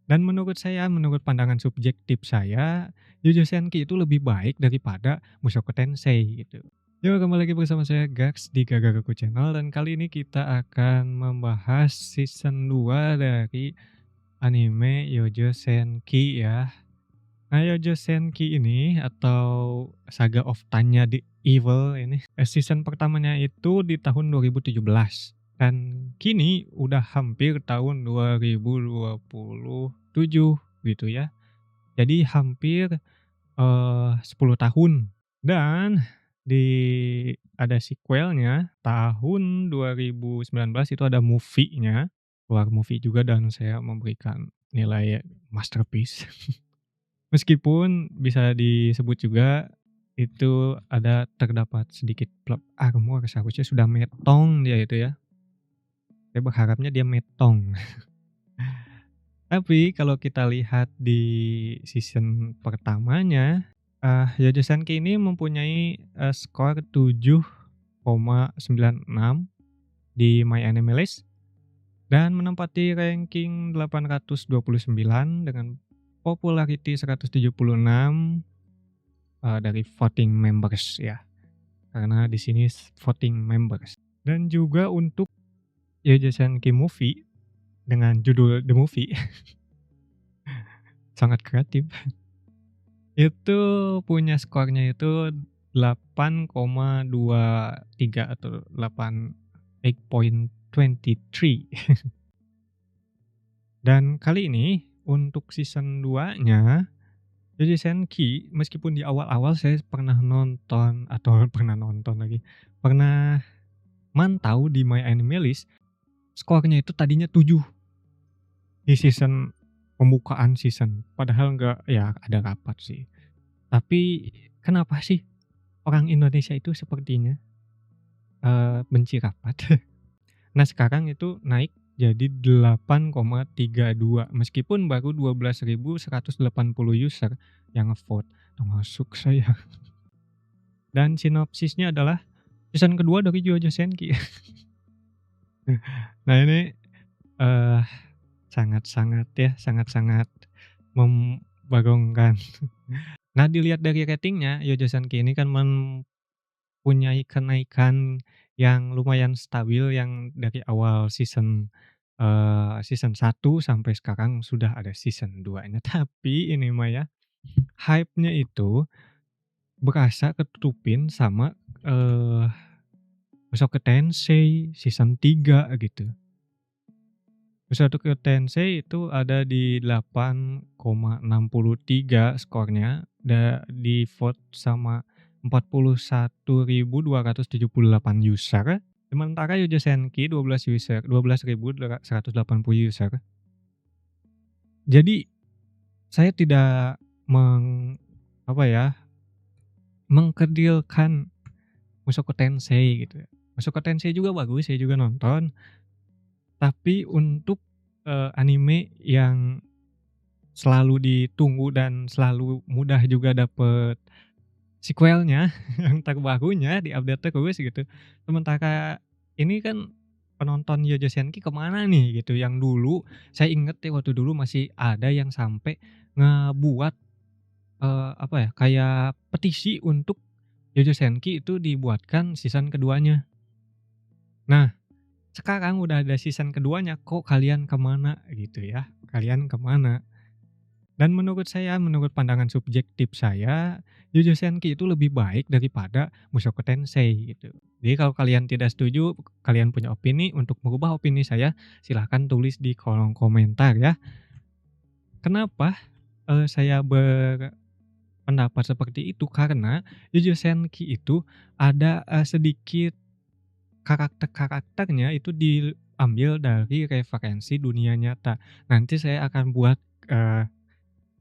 Dan menurut saya, menurut pandangan subjektif saya, Jujutsu Kaisen itu lebih baik daripada Mushoku Tensei gitu. Yo, kembali lagi bersama saya Gax di Gagaku Channel dan kali ini kita akan membahas season 2 dari anime Yojo Senki ya. Nah, Yojo Senki ini atau Saga of Tanya the Evil ini, season pertamanya itu di tahun 2017 dan kini udah hampir tahun 2027 gitu ya. Jadi hampir, 10 tahun dan di ada sequelnya tahun 2019 itu ada movie-nya, keluar movie juga dan saya memberikan nilai masterpiece. Meskipun bisa disebut juga itu terdapat sedikit plot armor, seharusnya sudah metong dia itu ya. Saya berharapnya dia metong. Tapi kalau kita lihat di season pertamanya, Yojo Senki ini mempunyai, skor 7,96 di MyAnimeList dan menempati ranking 829 dengan popularity 176, dari voting members ya, karena di sini voting members. Dan juga untuk Yojo Senki Movie dengan judul The Movie sangat kreatif. Itu punya skornya itu 8,23 atau 8.23. Dan kali ini untuk season 2-nya Yojo Senki meskipun di awal-awal saya pernah mantau di MyAnimeList, skornya itu tadinya 7 di season pembukaan season, padahal enggak ya ada rapat sih. Tapi kenapa sih orang Indonesia itu sepertinya, benci rapat? Nah, sekarang itu naik jadi 8,32 meskipun baru 12.180 user yang nge-vote, termasuk saya. Dan sinopsisnya adalah season kedua dari Yojo Senki. Nah ini, eee, sangat-sangat membangunkan. Nah, dilihat dari ratingnya, Yojo Senki ini kan mempunyai kenaikan yang lumayan stabil yang dari awal season 1 sampai sekarang sudah ada season 2-nya. Tapi ini mah ya, hype-nya itu berasa ketutupin sama, Mushoku Tensei season 3 gitu. Mushoku Tensei itu ada di 8,63 skornya, di-vote sama 41.278 user, sementara Yojo Senki 12.180 user. Jadi, saya tidak apa ya, mengkerdilkan Mushoku Tensei gitu ya. Mushoku Tensei juga bagus, saya juga nonton. Tapi untuk, anime yang selalu ditunggu dan selalu mudah juga dapet sequelnya yang terbarunya di-update terus gitu. Sementara ini kan penonton Yojo Senki kemana nih gitu, yang dulu saya inget ya waktu dulu masih ada yang sampai ngebuat, apa ya, kayak petisi untuk Yojo Senki itu dibuatkan season keduanya. Nah, sekarang udah ada season keduanya, kok kalian kemana gitu ya, kalian kemana? Dan menurut saya, menurut pandangan subjektif saya, Jujutsu Kaisen itu lebih baik daripada Mushoku Tensei gitu. Jadi kalau kalian tidak setuju, kalian punya opini, untuk merubah opini saya, silahkan tulis di kolom komentar ya. Kenapa, saya berpendapat seperti itu, karena Jujutsu Kaisen itu ada, sedikit karakter-karakternya itu diambil dari referensi dunia nyata. Nanti saya akan buat,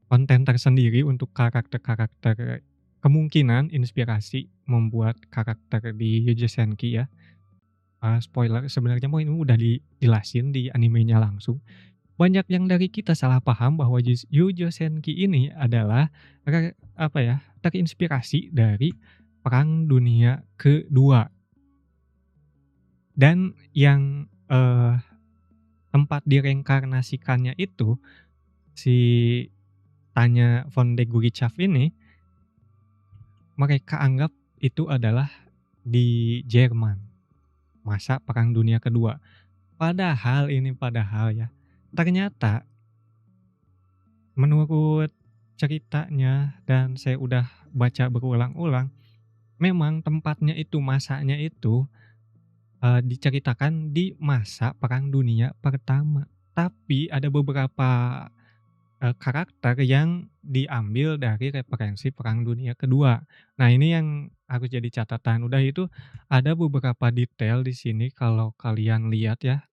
konten tersendiri untuk karakter-karakter kemungkinan inspirasi membuat karakter di Jujutsu Kaisen ya. Spoiler sebenarnya mah ini udah dijelasin di animenya langsung. Banyak yang dari kita salah paham bahwa Jujutsu Kaisen ini adalah apa ya, terinspirasi dari Perang Dunia Kedua. Dan yang, tempat direinkarnasikannya itu si Tanya von der Guritschaff ini, mereka anggap itu adalah di Jerman, masa Perang Dunia Kedua. Padahal ya, ternyata menurut ceritanya dan saya udah baca berulang-ulang, memang tempatnya itu, masanya itu, diceritakan di masa Perang Dunia Pertama. Tapi ada beberapa, karakter yang diambil dari referensi Perang Dunia Kedua. Nah, ini yang harus jadi catatan. Udah itu ada beberapa detail di sini kalau kalian lihat ya,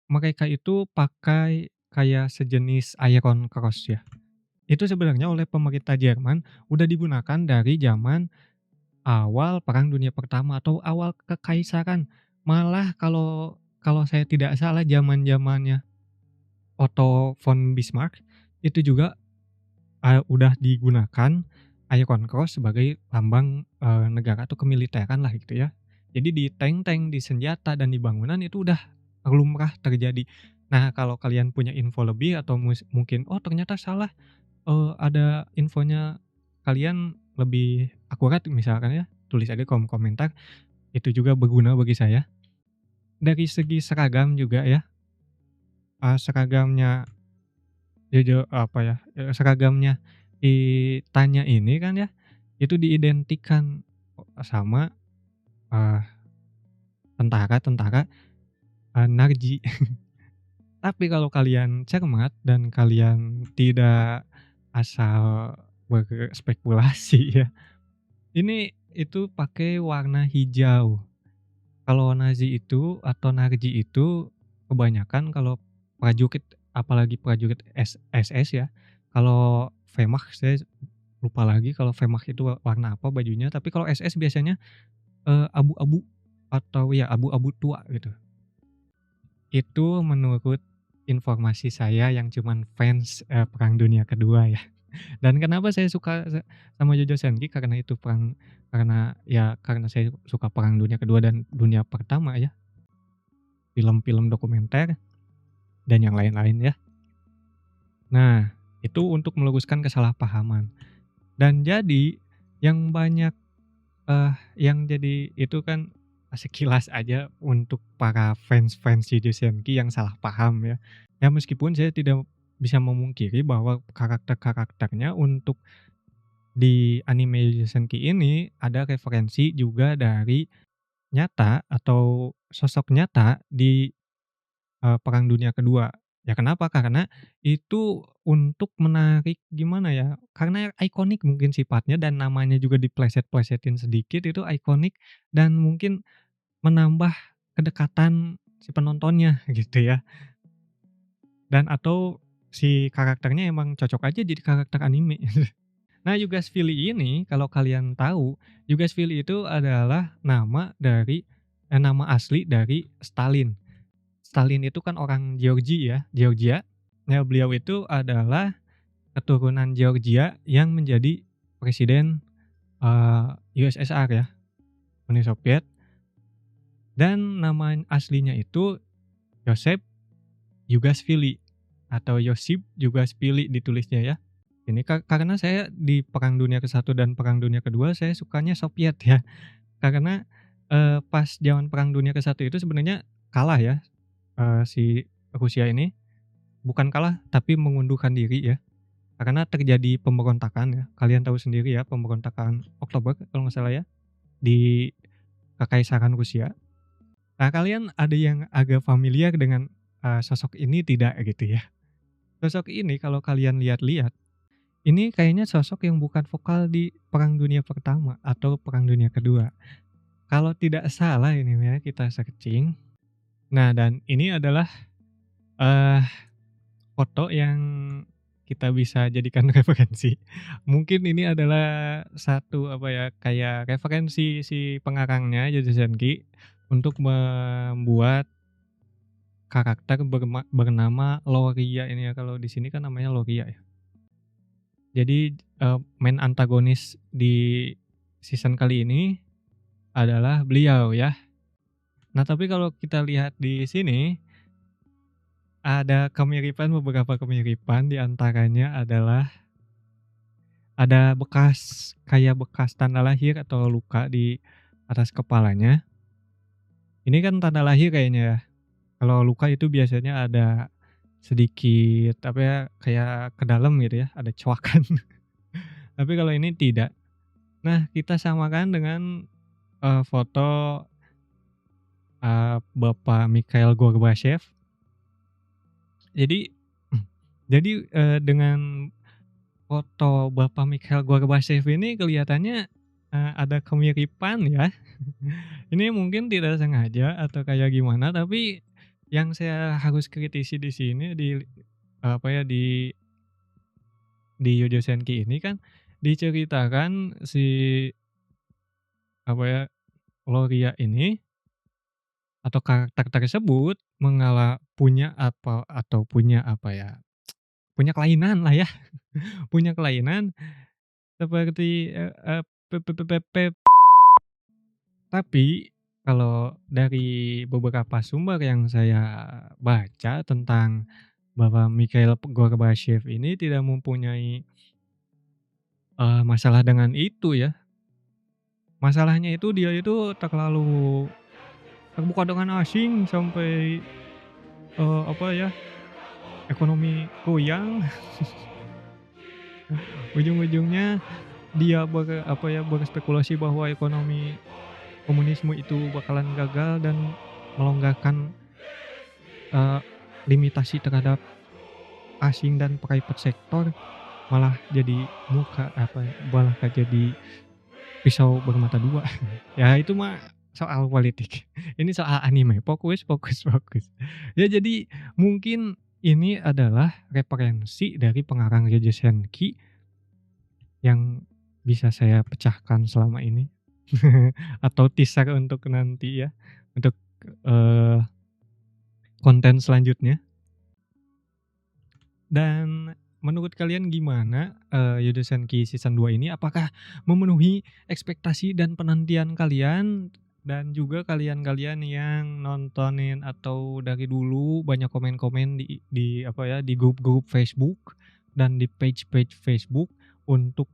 mereka itu pakai kayak sejenis iron cross ya. Itu sebenarnya oleh pemerintah Jerman udah digunakan dari zaman awal Perang Dunia Pertama atau awal kekaisaran. Malah kalau kalau saya tidak salah zaman-zamannya Otto von Bismarck, itu juga, udah digunakan Iron Cross sebagai lambang, negara atau kemiliteran lah gitu ya. Jadi di tank-tank, di senjata, dan di bangunan itu udah lumrah terjadi. Nah, kalau kalian punya info lebih atau mungkin, "Oh ternyata salah," ada infonya kalian lebih akurat misalkan ya, tulis aja kolom komentar, itu juga berguna bagi saya. Dari segi seragam juga ya, seragamnya apa ya, seragamnya si Tanya ini kan ya, itu diidentikan sama, eee, tentara-tentara, Nazi. Tapi kalau kalian cermat dan kalian tidak asal berspekulasi ya, ini itu pakai warna hijau. Kalau Nazi itu atau Narji itu kebanyakan kalau prajurit, apalagi prajurit SS ya, kalau Wehrmacht saya lupa lagi kalau Wehrmacht itu warna apa bajunya, tapi kalau SS biasanya, abu-abu atau ya abu-abu tua gitu. Itu menurut informasi saya yang cuman fans, Perang Dunia Kedua ya. Dan kenapa saya suka sama Jojo Senki karena itu karena saya suka Perang Dunia Kedua dan Dunia Pertama ya, film-film dokumenter dan yang lain-lain ya. Nah, itu untuk meluruskan kesalahpahaman. Dan jadi yang banyak, yang jadi itu kan sekilas aja untuk para fans-fans Jojo Senki yang salah paham ya. Ya meskipun saya tidak bisa memungkiri bahwa karakter-karakternya untuk di anime Jojo Senki ini ada referensi juga dari nyata atau sosok nyata di, Perang Dunia Kedua. Ya kenapa? Karena itu untuk menarik gimana ya, karena ikonik mungkin sifatnya dan namanya juga dipleset-plesetin sedikit itu ikonik dan mungkin menambah kedekatan si penontonnya gitu ya. Dan atau si karakternya emang cocok aja jadi karakter anime. Nah, Yugashvili ini kalau kalian tahu, Yugashvili itu adalah nama asli dari Stalin. Stalin itu kan orang Georgia. Nah, beliau itu adalah keturunan Georgia yang menjadi presiden, USSR ya, Uni Soviet, dan nama aslinya itu Joseph Yugashvili atau Josip Yugashvili ditulisnya ya. Ini karena saya di Perang Dunia ke-1 dan Perang Dunia ke-2 saya sukanya Soviet ya. Karena, pas zaman Perang Dunia ke-1 itu sebenarnya kalah ya, si Rusia ini. Bukan kalah, tapi mengundurkan diri ya, karena terjadi pemberontakan ya. Kalian tahu sendiri ya pemberontakan Oktober kalau nggak salah ya, di Kekaisaran Rusia. Nah, kalian ada yang agak familiar dengan, sosok ini tidak gitu ya? Sosok ini kalau kalian lihat-lihat, ini kayaknya sosok yang bukan vokal di Perang Dunia Pertama atau Perang Dunia Kedua. Kalau tidak salah ini ya kita searching. Nah, dan ini adalah, eee, foto yang kita bisa jadikan referensi. Mungkin ini adalah satu apa ya, kayak referensi si pengarangnya Jojo Senki untuk membuat karakter bernama Louria ini ya, kalau di sini kan namanya Louria ya. Jadi, main antagonis di season kali ini adalah beliau ya. Nah, tapi kalau kita lihat di sini, Ada kemiripan, beberapa kemiripan, di antaranya adalah ada bekas tanda lahir atau luka di atas kepalanya. Ini kan tanda lahir kayaknya ya. Kalau luka itu biasanya ada sedikit, apa ya, kayak ke dalam gitu ya, ada coakan. Tapi kalau ini tidak. Nah, kita samakan dengan, foto, Bapak Mikhail Gorbachev. Jadi dengan foto Bapak Mikhail Gorbachev ini kelihatannya, ada kemiripan ya. Ini mungkin tidak sengaja atau kayak gimana, tapi yang saya harus kritisi di sini apa ya, di Yojo Senki ini kan diceritakan si, apa ya, Gloria ini atau karakter tersebut punya apa atau punya apa ya, punya kelainan lah ya, punya kelainan seperti, pe pe pe pe pep tapi kalau dari beberapa sumber yang saya baca tentang bahwa Mikhail Gorbachev ini tidak mempunyai, masalah dengan itu ya. Masalahnya itu dia itu terlalu terbuka dengan asing sampai, apa ya, ekonomi goyang, ujung-ujungnya dia apa ya, berspekulasi bahwa ekonomi komunisme itu bakalan gagal dan melonggarkan, eee, limitasi terhadap asing dan private sector, malah jadi malah jadi pisau bermata dua. Ya itu mah soal politik. Ini soal anime, fokus fokus fokus. Ya jadi mungkin ini adalah referensi dari pengarang Yojo Senki yang bisa saya pecahkan selama ini. Atau teaser untuk nanti ya, untuk, eee, konten selanjutnya. Dan menurut kalian gimana, Yojo Senki Season 2 ini? Apakah memenuhi ekspektasi dan penantian kalian? Dan juga kalian-kalian yang nontonin atau dari dulu banyak komen-komen di apa ya, di grup-grup Facebook dan di page-page Facebook untuk,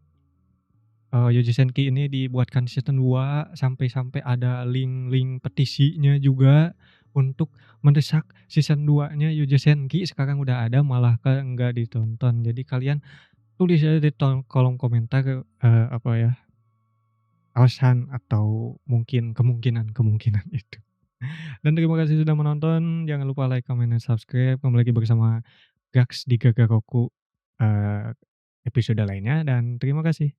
Yojo Senki ini dibuatkan season 2 sampai-sampai ada link-link petisinya juga untuk mendesak season 2-nya Yojo Senki sekarang udah ada malah nggak ditonton. Jadi kalian tulis aja di kolom komentar, apa ya, alasan atau mungkin kemungkinan-kemungkinan itu. Dan terima kasih sudah menonton, jangan lupa like, comment, dan subscribe. Kembali lagi bersama Gaks di Gagakoku, eee, episode lainnya dan terima kasih.